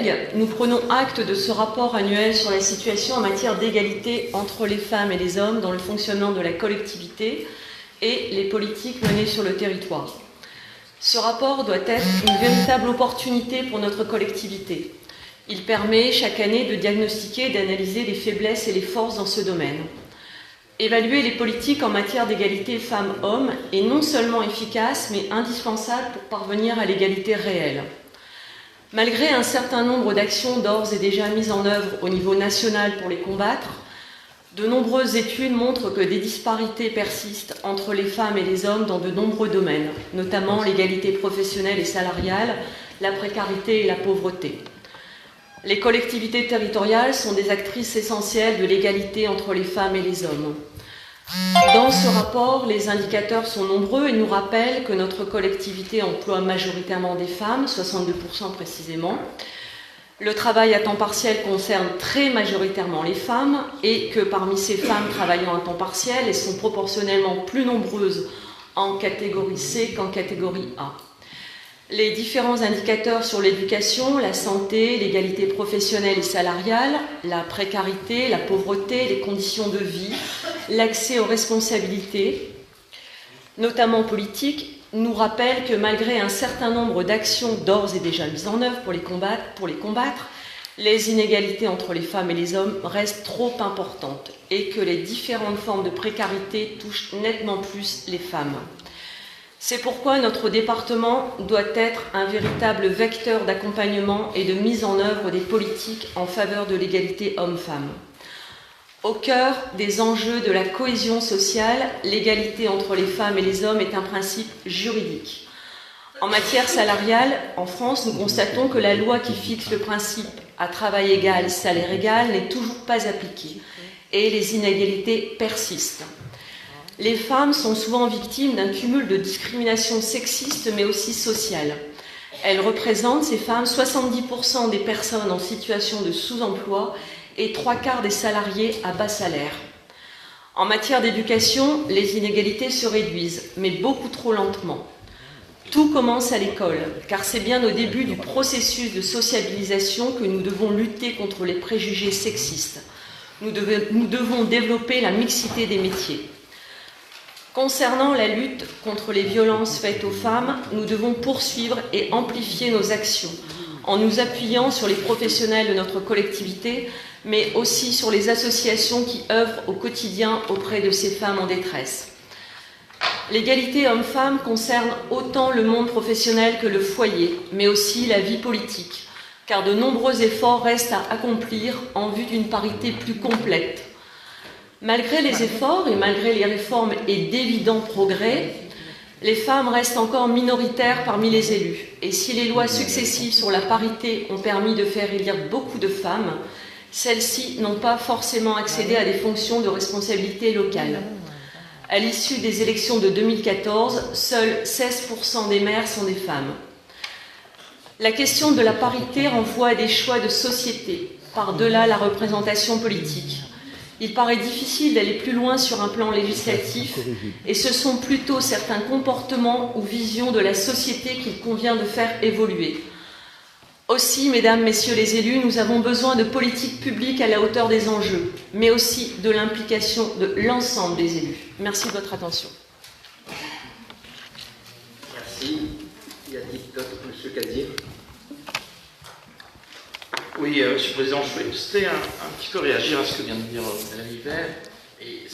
collègues, nous prenons acte de ce rapport annuel sur la situation en matière d'égalité entre les femmes et les hommes dans le fonctionnement de la collectivité et les politiques menées sur le territoire. Ce rapport doit être une véritable opportunité pour notre collectivité. Il permet chaque année de diagnostiquer et d'analyser les faiblesses et les forces dans ce domaine. Évaluer les politiques en matière d'égalité femmes-hommes est non seulement efficace, mais indispensable pour parvenir à l'égalité réelle. Malgré un certain nombre d'actions d'ores et déjà mises en œuvre au niveau national pour les combattre, de nombreuses études montrent que des disparités persistent entre les femmes et les hommes dans de nombreux domaines, notamment l'égalité professionnelle et salariale, la précarité et la pauvreté. Les collectivités territoriales sont des actrices essentielles de l'égalité entre les femmes et les hommes. Dans ce rapport, les indicateurs sont nombreux et nous rappellent que notre collectivité emploie majoritairement des femmes, 62% précisément. Le travail à temps partiel concerne très majoritairement les femmes et que parmi ces femmes travaillant à temps partiel, elles sont proportionnellement plus nombreuses en catégorie C qu'en catégorie A. Les différents indicateurs sur l'éducation, la santé, l'égalité professionnelle et salariale, la précarité, la pauvreté, les conditions de vie, l'accès aux responsabilités, notamment politiques, nous rappellent que malgré un certain nombre d'actions d'ores et déjà mises en œuvre pour les combattre, les inégalités entre les femmes et les hommes restent trop importantes et que les différentes formes de précarité touchent nettement plus les femmes. C'est pourquoi notre département doit être un véritable vecteur d'accompagnement et de mise en œuvre des politiques en faveur de l'égalité homme-femme. Au cœur des enjeux de la cohésion sociale, l'égalité entre les femmes et les hommes est un principe juridique. En matière salariale, en France, nous constatons que la loi qui fixe le principe à travail égal, salaire égal n'est toujours pas appliquée et les inégalités persistent. Les femmes sont souvent victimes d'un cumul de discriminations sexistes mais aussi sociales. Elles représentent, ces femmes, 70% des personnes en situation de sous-emploi et 3/4 des salariés à bas salaire. En matière d'éducation, les inégalités se réduisent, mais beaucoup trop lentement. Tout commence à l'école, car c'est bien au début du processus de sociabilisation que nous devons lutter contre les préjugés sexistes. Nous devons développer la mixité des métiers. Concernant la lutte contre les violences faites aux femmes, nous devons poursuivre et amplifier nos actions en nous appuyant sur les professionnels de notre collectivité, mais aussi sur les associations qui œuvrent au quotidien auprès de ces femmes en détresse. L'égalité homme-femme concerne autant le monde professionnel que le foyer, mais aussi la vie politique, car de nombreux efforts restent à accomplir en vue d'une parité plus complète. Malgré les efforts et malgré les réformes et d'évidents progrès, les femmes restent encore minoritaires parmi les élus. Et si les lois successives sur la parité ont permis de faire élire beaucoup de femmes, celles-ci n'ont pas forcément accédé à des fonctions de responsabilité locale. À l'issue des élections de 2014, seuls 16% des maires sont des femmes. La question de la parité renvoie à des choix de société, par-delà la représentation politique. Il paraît difficile d'aller plus loin sur un plan législatif et ce sont plutôt certains comportements ou visions de la société qu'il convient de faire évoluer. Aussi, mesdames, messieurs les élus, nous avons besoin de politiques publiques à la hauteur des enjeux, mais aussi de l'implication de l'ensemble des élus. Merci de votre attention. Merci. Y a-t-il d'autres, Monsieur Cadier? Oui, Monsieur le Président, je voulais un petit peu réagir à ce que vient de dire Madame Hiver. Et